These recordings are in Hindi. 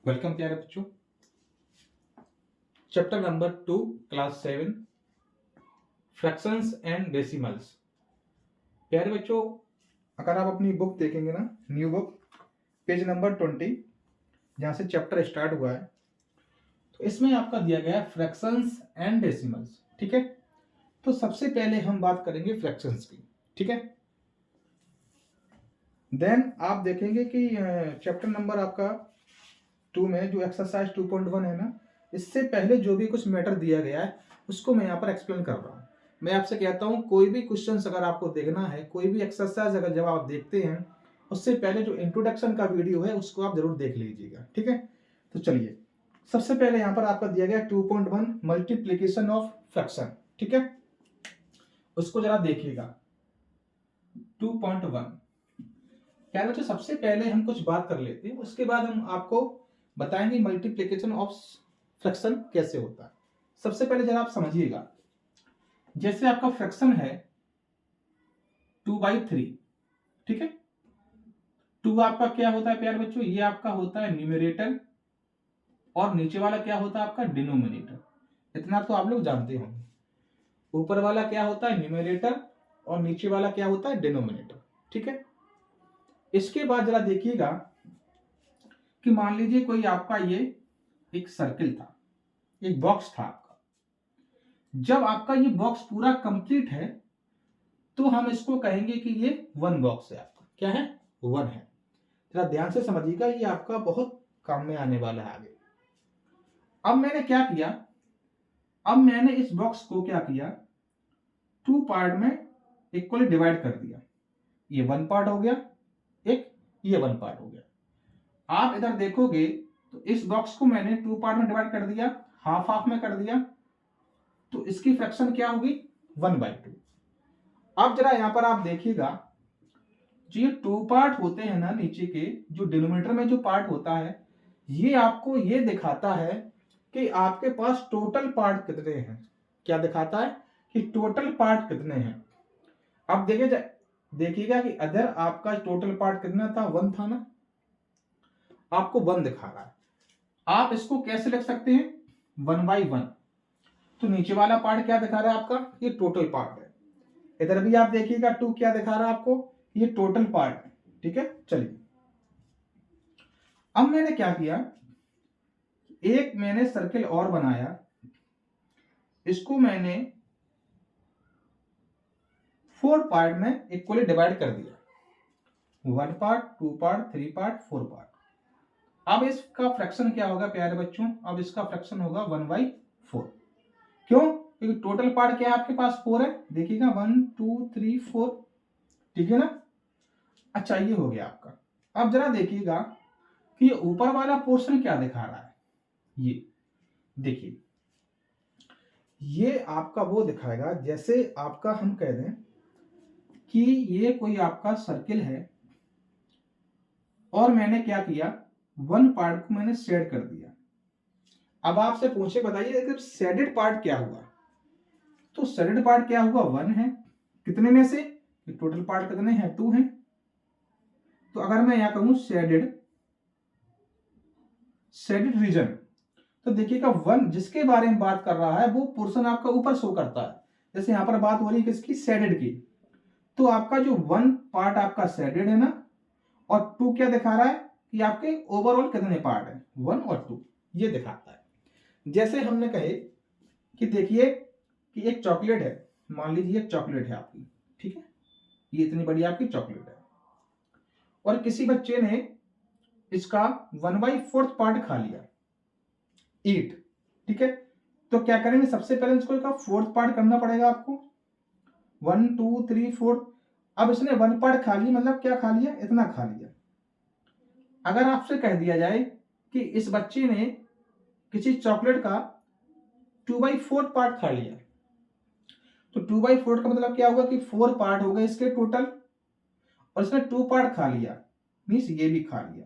वेलकम प्यारे बच्चों। Chapter number 2 class 7 fractions and decimals. प्यारे बच्चों, अगर आप अपनी बुक देखेंगे ना, न्यू बुक पेज नंबर 20 जहाँ से चैप्टर स्टार्ट हुआ है, तो इसमें आपका दिया गया है फ्रैक्शंस एंड डेसिमल्स। ठीक है, तो सबसे पहले हम बात करेंगे फ्रैक्शंस की। ठीक है, देन आप देखेंगे कि चैप्टर नंबर आपका 2 में जो एक्सरसाइज 2.1 है ना, इससे पहले जो भी कुछ मैटर दिया गया है उसको मैं यहाँ पर एक्सप्लेन कर रहा हूँ। मैं आपसे कहता हूँ कोई भी क्वेश्चन अगर आपको देखना है, कोई भी एक्सरसाइज अगर जब आप देखते हैं, उससे पहले जो इंट्रोडक्शन का वीडियो है उसको आप जरूर देख लीजिएगा। ठीक है, तो चलिए सबसे पहले यहाँ पर आपका दिया गया 2.1 मल्टीप्लीकेशन ऑफ फ्रैक्शन। ठीक है, उसको जरा देखिएगा। 2.1 क्या बच्चों, सबसे पहले हम कुछ बात कर लेते हैं, उसके बाद हम आपको बताएंगे मल्टीप्लिकेशन ऑफ फ्रैक्शन कैसे होता है। सबसे पहले जरा आप समझिएगा, जैसे आपका फ्रैक्शन है 2/3। ठीक है, 2 आपका क्या होता है प्यारे बच्चों, ये आपका होता है न्यूमरेटर और नीचे वाला क्या होता है आपका डिनोमिनेटर। इतना तो आप लोग जानते होंगे। ऊपर वाला क्या होता है न्यूमरेटर और नीचे वाला क्या होता है डिनोमिनेटर। ठीक है, इसके बाद जरा देखिएगा कि मान लीजिए कोई आपका ये एक सर्किल था, एक बॉक्स था आपका। जब आपका ये बॉक्स पूरा कंप्लीट है तो हम इसको कहेंगे कि ये 1 बॉक्स है। आपका क्या है, 1 है। जरा ध्यान से समझिएगा, ये आपका बहुत काम में आने वाला है आगे। अब मैंने क्या किया, अब मैंने इस बॉक्स को क्या किया, 2 पार्ट में इक्वली डिवाइड कर दिया। ये 1 पार्ट हो गया, एक ये 1 पार्ट हो गया। आप इधर देखोगे तो इस बॉक्स को मैंने 2 पार्ट में डिवाइड कर दिया, हाफ हाफ में कर दिया, तो इसकी फ्रैक्शन क्या होगी 1/2। अब जरा यहां पर आप देखिएगा, जो ये 2 पार्ट होते हैं ना नीचे के, जो डिनोमिनेटर में जो पार्ट होता है, ये आपको ये दिखाता है कि आपके पास टोटल पार्ट कितने हैं। क्या दिखाता है कि टोटल पार्ट कितने हैं। अब देखिएगा कि अदर आपका टोटल पार्ट कितना था, 1 था ना, आपको 1 दिखा रहा है। आप इसको कैसे लिख सकते हैं, 1/1। तो नीचे वाला पार्ट क्या दिखा रहा है आपका, ये टोटल पार्ट है। इधर भी आप देखिएगा 2 क्या दिखा रहा है आपको, ये टोटल पार्ट है। ठीक है, चलिए अब मैंने क्या किया, एक मैंने सर्किल और बनाया, इसको मैंने 4 पार्ट में इक्वली डिवाइड कर दिया। 1 पार्ट, 2 पार्ट, 3 पार्ट, 4 पार्ट। अब इसका फ्रैक्शन क्या होगा प्यारे बच्चों, अब इसका फ्रैक्शन होगा 1/4। क्यों, क्योंकि टोटल पार्ट क्या है आपके पास 4 है। देखिएगा 1 2 3 4। ठीक है ना, अच्छा ये हो गया आपका। अब जरा देखिएगा कि ये ऊपर वाला पोर्शन क्या दिखा रहा है, ये देखिए, ये आपका वो दिखाएगा जैसे आपका हम कह दें कि ये कोई आपका सर्किल है और मैंने क्या किया, 1 पार्ट को मैंने शेड कर दिया। अब आपसे पूछे बताइए कि शेडेड पार्ट क्या हुआ, तो शेडेड पार्ट क्या हुआ, 1 है। कितने में से, टोटल पार्ट कितने हैं, 2 हैं। तो अगर मैं यहां कहूं शेडेड रीजन, तो देखिएगा 1 जिसके बारे में बात कर रहा है वो पोर्शन आपका ऊपर शो करता है। जैसे यहां पर बात हो रही है किसकी, शेडेड की, तो आपका जो 1 पार्ट आपका शेडेड है ना, और 2 क्या दिखा रहा है कि आपके ओवरऑल कितने पार्ट है, 1 और 2, ये दिखाता है। जैसे हमने कहे कि देखिए कि एक चॉकलेट है, मान लीजिए एक चॉकलेट है आपकी। ठीक है, ये इतनी बड़ी आपकी चॉकलेट है और किसी बच्चे ने इसका 1/4 पार्ट खा लिया, 8। ठीक है, तो क्या करेंगे, सबसे पहले इसको इसका 4th पार्ट करना पड़ेगा आपको, 1 2 3 4। अब इसने 1 पार्ट खा लिया, मतलब क्या खा लिया, इतना खा लिया। अगर आपसे कह दिया जाए कि इस बच्चे ने किसी चॉकलेट का 2/4 पार्ट खा लिया, तो 2/4 का मतलब क्या होगा कि 4 पार्ट हो गए इसके टोटल, और इसने 2 पार्ट खा लिया, मीन्स ये भी खा लिया,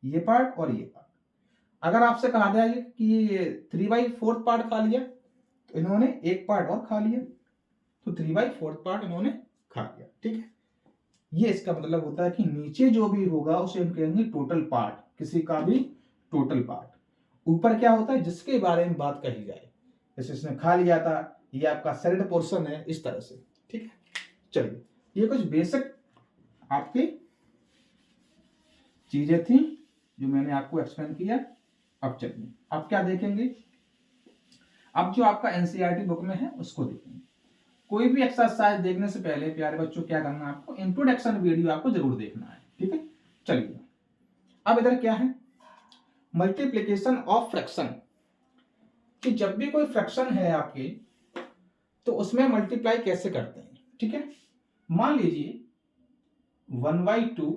ये पार्ट और ये पार्ट। अगर आपसे कहा जाए कि 3/4 पार्ट खा लिया, तो इन्होंने 1 पार्ट और खा लिया, तो 3/4 पार्ट इन्होंने खा लिया। ठीक है, ये इसका मतलब होता है कि नीचे जो भी होगा उसे हम कहेंगे टोटल पार्ट, किसी का भी टोटल पार्ट। ऊपर क्या होता है, जिसके बारे में बात कही जाए, जैसे इसने खा लिया था, ये आपका सैलेड पोर्शन है, इस तरह से। ठीक है, चलिए ये कुछ बेसिक आपकी चीजें थी जो मैंने आपको एक्सप्लेन किया। अब चलिए अब क्या देखेंगे, अब जो आपका एनसीईआरटी बुक में है उसको देखेंगे। कोई भी एक्सरसाइज देखने से पहले प्यारे बच्चों क्या करना है, आपको इंट्रोडक्शन वीडियो आपको जरूर देखना है। ठीक है, चलिए अब इधर क्या है, मल्टीप्लिकेशन ऑफ फ्रैक्शन, कि जब भी कोई फ्रैक्शन है आपके तो उसमें मल्टीप्लाई कैसे करते हैं। ठीक है, मान लीजिए 1/2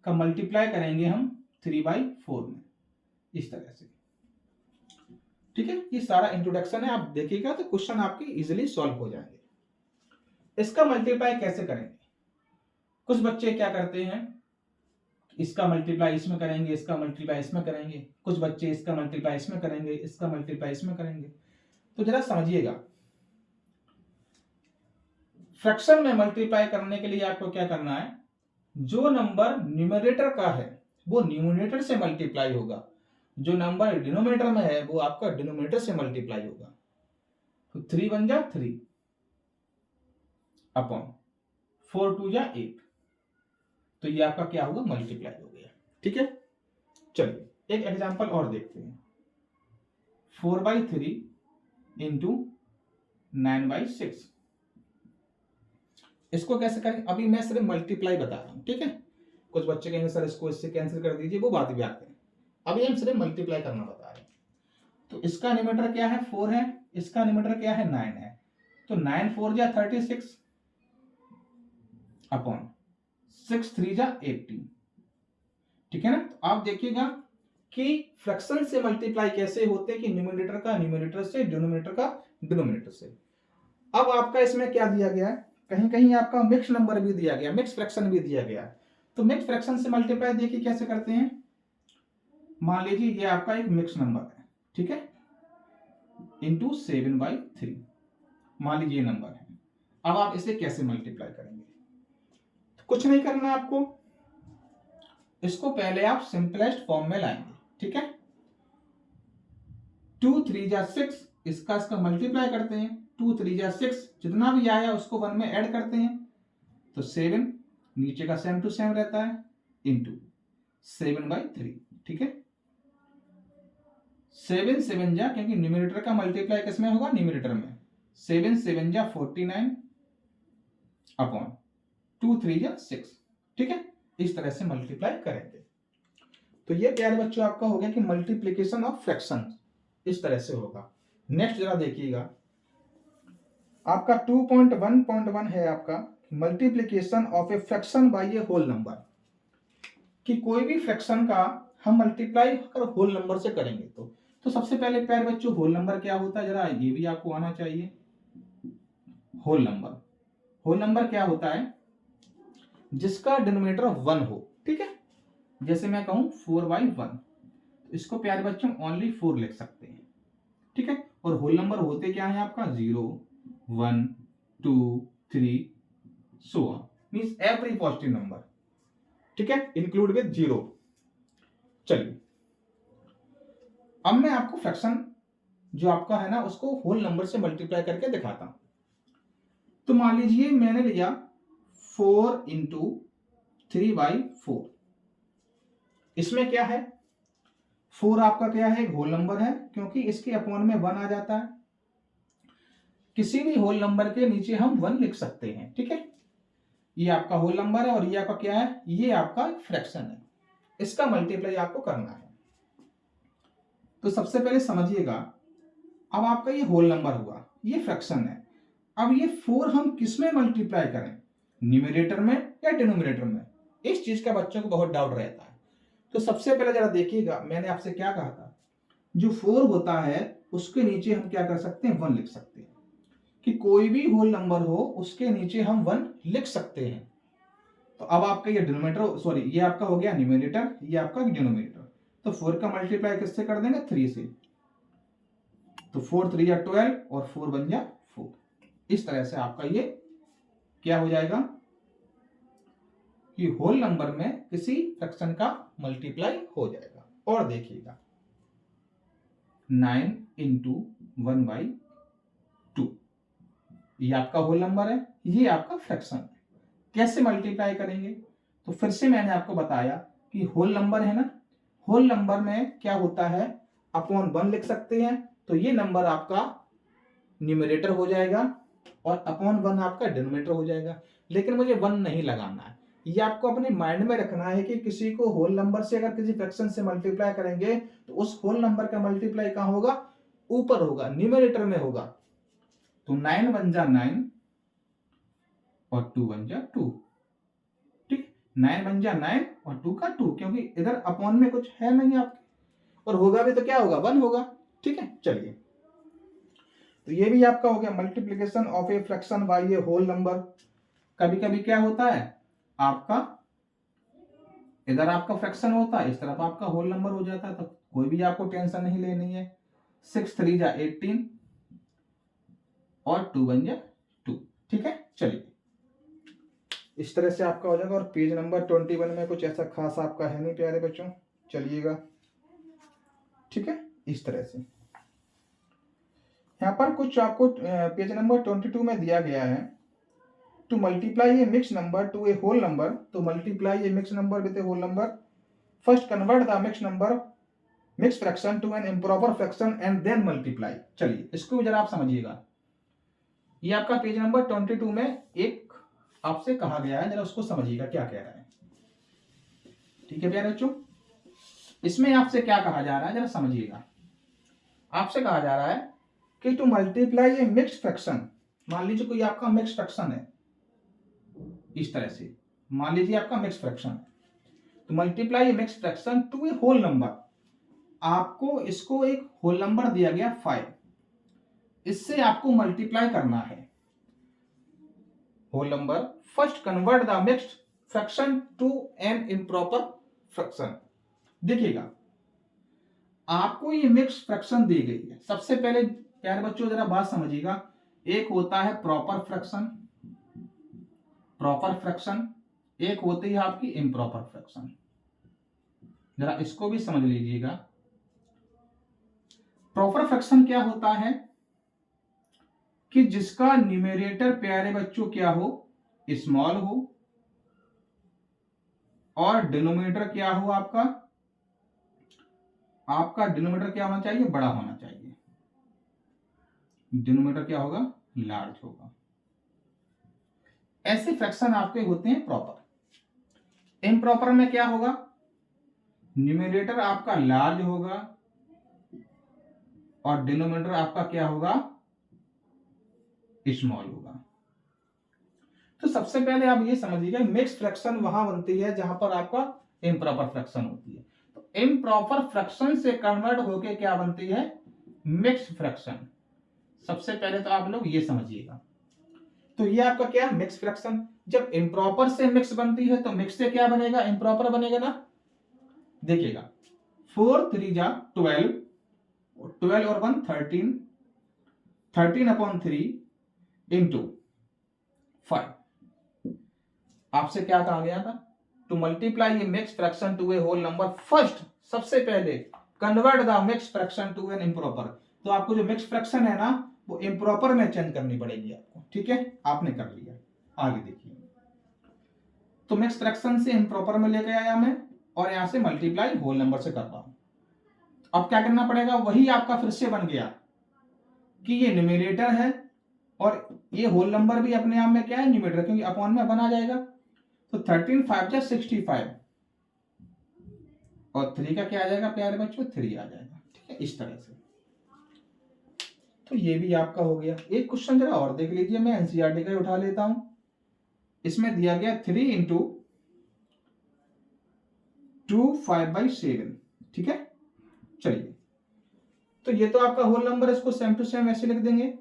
का मल्टीप्लाई करेंगे हम 3/4 में, इस तरह से। ठीक है, ये सारा इंट्रोडक्शन है, आप देखिएगा तो क्वेश्चन आपके इजीली सॉल्व हो जाएंगे। इसका मल्टीप्लाई कैसे करेंगे, कुछ बच्चे क्या करते हैं, इसका मल्टीप्लाई इसमें करेंगे, इसका मल्टीप्लाई इसमें करेंगे, कुछ बच्चे इसका मल्टीप्लाई इसमें करेंगे, इसका मल्टीप्लाई इसमें करेंगे। तो जरा समझिएगा, फ्रैक्शन में मल्टीप्लाई करने के लिए आपको क्या करना है, जो नंबर न्यूमरेटर का है वो न्यूमरेटर से मल्टीप्लाई होगा, जो नंबर डिनोमिनेटर में है वो आपका डिनोमिनेटर से मल्टीप्लाई होगा। तो 3 बन जा 3 अपॉन 4 2 जा 8, तो ये आपका क्या होगा, मल्टीप्लाई हो गया। ठीक है, चलिए एक एग्जांपल और देखते हैं, 4/3 इंटू 9/6। इसको कैसे करें, अभी मैं सिर्फ मल्टीप्लाई बता रहा हूं। ठीक है, कुछ बच्चे कहेंगे सर इसको इससे कैंसिल कर दीजिए, वो बात भी आते हैं, अभी हम सिर्फ मल्टीप्लाई करना बता रहे हैं। तो इसका न्यूमरेटर क्या है, 4 है, इसका न्यूमरेटर क्या है, 9 है, तो 9 4 जा 36 अपॉन 6 3 जा 18। ठीक है ना, तो आप देखिएगा कि फ्रैक्शन से मल्टीप्लाई कैसे होते हैं, कि न्यूमरेटर का न्यूमरेटर से, डिनोमिनेटर का डिनोमिनेटर से। अब आपका इसमें क्या दिया गया है, कहीं कहीं आपका मिक्स नंबर भी दिया गया, मिक्स फ्रैक्शन भी दिया गया। तो मिक्स फ्रैक्शन से मल्टीप्लाई देखिए कैसे करते हैं, मान लीजिए ये आपका एक मिक्स नंबर है, ठीक है, इंटू 7/3, मान लीजिए ये नंबर है। अब आप इसे कैसे मल्टीप्लाई करेंगे, तो कुछ नहीं करना है आपको, इसको पहले आप सिंपलेस्ट फॉर्म में लाएंगे। ठीक है, 2 3 जा 6, इसका मल्टीप्लाई करते हैं, 2 3 जा 6, जितना भी आया उसको 1 में ऐड करते हैं, तो 7 नीचे का सेम टू सेम रहता है, इंटू 7/3। ठीक है, 7 7 जा, क्योंकि न्यूमरेटर का मल्टीप्लाई किसमें होगा, न्यूमरेटर में, 7 7 जा 49 अपॉन 2 3 जा 6। ठीक है, इस तरह से मल्टीप्लाई करेंगे। तो ये प्यारे बच्चों आपका हो गया कि मल्टीप्लिकेशन ऑफ फ्रैक्शन इस तरह से होगा। नेक्स्ट जरा देखिएगा, आपका 2.1.1 है आपका multiplication of a fraction by a whole number, कि कोई भी फ्रैक्शन का हम मल्टीप्लाई अगर होल नंबर से करेंगे तो सबसे पहले प्यारे बच्चों होल नंबर क्या होता है, जरा ये भी आपको आना चाहिए। होल नंबर क्या होता है, जिसका डिनोमिनेटर 1 हो। ठीक है, जैसे मैं कहूं 4/1, इसको प्यारे बच्चों ओनली 4 लिख सकते हैं। ठीक है, और होल नंबर होते क्या है आपका, 0 1 2 3 so on, means every positive number. ठीक है, इंक्लूड विद 0। चलिए अब मैं आपको फ्रैक्शन जो आपका है ना उसको होल नंबर से मल्टीप्लाई करके दिखाता हूं। तो मान लीजिए मैंने लिया 4 इंटू 3/4, इसमें क्या है, 4 आपका क्या है, एक होल नंबर है, क्योंकि इसके अपॉन में 1 आ जाता है, किसी भी होल नंबर के नीचे हम 1 लिख सकते हैं। ठीक है, ये आपका होल नंबर है और ये आपका क्या है, ये आपका फ्रैक्शन है, इसका मल्टीप्लाई आपको करना है। तो सबसे पहले समझिएगा, अब आपका ये होल नंबर हुआ, ये फ्रैक्शन है, अब ये 4 हम किस में मल्टीप्लाई करें, न्यूमरेटर में या डिनोमिनेटर में, इस चीज का बच्चों को बहुत डाउट रहता है। तो सबसे पहले जरा देखिएगा, मैंने आपसे क्या कहा था, जो 4 होता है उसके नीचे हम क्या कर सकते हैं, 1 लिख सकते हैं, कि कोई भी होल नंबर हो उसके नीचे हम 1 लिख सकते हैं। तो अब आपका ये डिनोमिनेटर, सॉरी ये आपका हो गया न्यूमरेटर, ये आपका डिनोमिनेटर। तो 4 का मल्टीप्लाई किससे कर देंगे, 3 से, तो 4 3 या 12 और 4 बन जा 4। इस तरह से आपका ये क्या हो जाएगा कि होल नंबर में किसी फ्रैक्शन का मल्टीप्लाई हो जाएगा। और देखिएगा 9 इंटू 1/2, ये आपका होल नंबर है, ये आपका फ्रैक्शन है। कैसे मल्टीप्लाई करेंगे? तो फिर से मैंने आपको बताया कि होल नंबर है ना, होल नंबर में क्या होता है, अपॉन 1 लिख सकते हैं, तो ये नंबर आपका न्यूमरेटर हो जाएगा और अपॉन 1 आपका डिनोमिनेटर हो जाएगा। लेकिन मुझे 1 नहीं लगाना है, ये आपको अपने माइंड में रखना है कि किसी को होल नंबर से अगर किसी फ्रैक्शन से मल्टीप्लाई करेंगे तो उस होल नंबर का मल्टीप्लाई कहां होगा? ऊपर होगा, न्यूमरेटर में होगा। तो 9 1 जा 9 और 2 1 जा 2, ठीक, 9 1 जा 9 और 2 का 2, क्योंकि इधर अपॉन में कुछ है नहीं आपके, और होगा भी तो क्या होगा? 1 होगा। ठीक है, चलिए, तो ये भी आपका हो गया multiplication of a fraction by a whole number. कभी कभी क्या होता है, आपका इधर आपका फ्रैक्शन होता है, इस तरफ आपका होल नंबर हो जाता है, तो कोई भी आपको टेंशन नहीं लेनी है। 6 3 जा 18 और 2 1 जा 2, ठीक है। चलिए, इस तरह से आपका हो जाएगा। और पेज नंबर 21 में कुछ ऐसा खास आपका है नहीं प्यारे बच्चों, चलिएगा, ठीक है। इस तरह से यहाँ पर कुछ आपको पेज नंबर 22 में दिया गया है, to multiply a mix number to a whole number, तो multiply a mix number with a whole number, first convert the mix number mix fraction to an improper fraction and then multiply. चलिए, इसको जरा आप समझिएगा, ये आपका पेज नंबर 22 में एक आपसे कहा गया है, जरा उसको समझिएगा क्या कह रहा है। ठीक है प्यारे बच्चों, इसमें आपसे क्या कहा जा रहा है जरा समझिएगा। आपसे कहा जा रहा है कि to multiply a mixed fraction, मान लीजिए कोई आपका मिक्स्ड फ्रैक्शन है, इस तरह से मान लीजिए आपका मिक्स्ड फ्रैक्शन है, तो multiply a mixed fraction to a whole number, आपको इसको एक होल नंबर दिया गया 5, इससे आपको मल्टीप्लाई करना है whole number, first convert the mixed fraction to an improper fraction. देखिएगा, आपको ये मिक्स्ड फ्रैक्शन दी गई है। सबसे पहले प्यारे बच्चों जरा बात समझिएगा, एक होता है प्रॉपर फ्रैक्शन, प्रॉपर फ्रैक्शन, एक होती है आपकी इम्प्रॉपर फ्रैक्शन। जरा इसको भी समझ लीजिएगा। प्रॉपर फ्रैक्शन क्या होता है कि जिसका न्यूमरेटर प्यारे बच्चों क्या हो? स्मॉल हो, और डिनोमिनेटर क्या हो आपका? आपका डिनोमिनेटर क्या होना चाहिए? बड़ा होना चाहिए। डिनोमिनेटर क्या होगा? लार्ज होगा। ऐसे फ्रैक्शन आपके होते हैं प्रॉपर। इम्प्रॉपर में क्या होगा? न्यूमरेटर आपका लार्ज होगा और डिनोमिनेटर आपका क्या होगा? स्मॉल होगा। तो सबसे पहले आप ये समझिएगा, मिक्स्ड फ्रैक्शन वहां बनती है जहां पर आपका इम्प्रॉपर फ्रैक्शन होती है। तो इम्प्रॉपर फ्रैक्शन से कन्वर्ट होके क्या बनती है? Mixed fraction. सबसे पहले तो आप लोग ये समझिएगा। तो ये आपका क्या? Mixed fraction. जब इम्प्रॉपर से मिक्स बनती है तो मिक्स से क्या बनेगा? इम्प्रॉपर बनेगा ना। देखिएगा, 4 3 जा 12, 12 और 1 13, 13/3 इंटू 5। आपसे क्या कहा गया था? To multiply a mixed fraction to a whole number, first सबसे पहले convert the mixed fraction to an improper. तो आपको जो मिक्स्ड फ्रैक्शन है ना, वो इम्प्रॉपर में चेंज करनी पड़ेगी आपको। ठीक है, आपने कर लिया। आगे देखिए, तो मिक्स्ड फ्रैक्शन से इम्प्रॉपर में लेके आया मैं, और यहां से मल्टीप्लाई होल नंबर से कर रहा हूं। अब क्या करना पड़ेगा? वही आपका फिर से बन गया कि ये न्यूमरेटर है और ये होल नंबर भी अपने आप में क्या है? न्यूमरेटर, क्योंकि अपॉन में बना जाएगा। तो 13 5 जा 65 और 3 का क्या आ जाएगा प्यारे बच्चों? 3 आ जाएगा। ठीक है, इस तरह से। तो ये भी आपका हो गया। एक क्वेश्चन जरा और देख लीजिए, मैं एनसीईआरटी का उठा लेता हूं। इसमें दिया गया 3 इंटू 2 5/7। ठीक है, चलिए, तो ये तो आपका होल नंबर, इसको सेम टू सेम ऐसे लिख देंगे।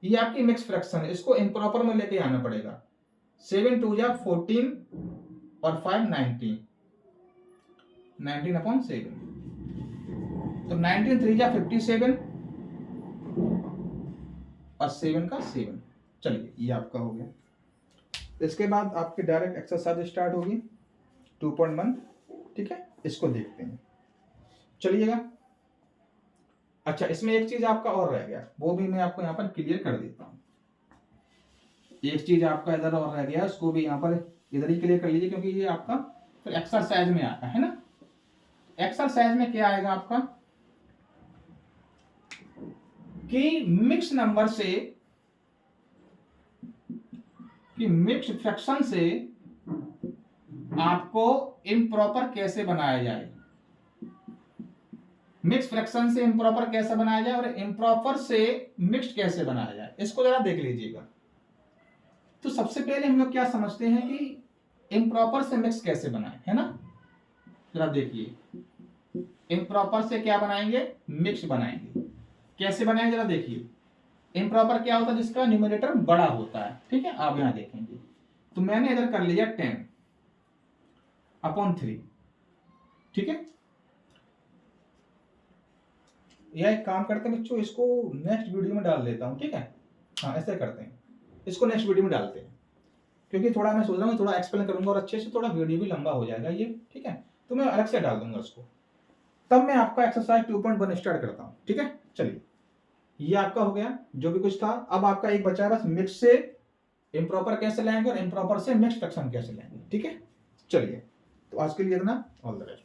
ये आपकी मिक्स फ्रैक्शन है, इसको इम्प्रॉपर में लेके आना पड़ेगा। 7 2 जा 14 और 5 19, 19/7। तो 19 3 जा 57 और 7 का 7। चलिए, ये आपका हो गया। इसके बाद आपकी डायरेक्ट एक्सरसाइज स्टार्ट होगी 2.1। ठीक है, इसको देखते हैं। चलिएगा। अच्छा, इसमें एक चीज आपका और रह गया, वो भी मैं आपको यहाँ पर क्लियर कर देता हूँ। एक चीज आपका इधर और रह गया, उसको भी यहाँ पर इधर ही क्लियर कर लीजिए, क्योंकि ये आपका फिर एक्सरसाइज में आता है ना। एक्सरसाइज में क्या आएगा आपका कि मिक्स नंबर से, कि मिक्स फ्रैक्शन से आपको इम्प्रॉपर कैसे बनाया जाए, मिक्स फ्रैक्शन से इम्प्रॉपर कैसे बनाया जाए और इम्प्रॉपर से मिक्स्ड कैसे बनाया जाए, इसको जरा देख लीजिएगा। तो सबसे पहले हम लोग क्या समझते हैं कि इम्प्रॉपर से मिक्स कैसे बनाए, है ना। जरा देखिए, इम्प्रॉपर से क्या बनाएंगे, मिक्स बनाएंगे। कैसे बनाएंगे जरा देखिए। इम्प्रॉपर क्या होता है, जिसका न्यूमरेटर बड़ा होता है, ठीक है। आप यहां देखेंगे तो मैंने इधर कर लिया 10/3, ठीक है। यह एक काम करते हैं बच्चों, इसको नेक्स्ट वीडियो में डाल देता हूं, ठीक है। हाँ, ऐसे करते हैं, इसको नेक्स्ट वीडियो में डालते हैं, क्योंकि थोड़ा मैं सोच रहा हूँ थोड़ा एक्सप्लेन करूंगा और अच्छे से, थोड़ा वीडियो भी लंबा हो जाएगा ये, ठीक है। तो मैं अलग से डाल दूंगा उसको। तब मैं आपका एक्सरसाइज 2.1 स्टार्ट करता हूँ, ठीक है। चलिए, ये आपका हो गया जो भी कुछ था। अब आपका एक बचा है बस, मिक्स से इम्प्रॉपर कैसे लाएंगे और इम्प्रॉपर से मिक्स फ्रैक्शन कैसे लाएंगे, ठीक है। चलिए, तो आज के लिए इतना, ऑल द बेस्ट।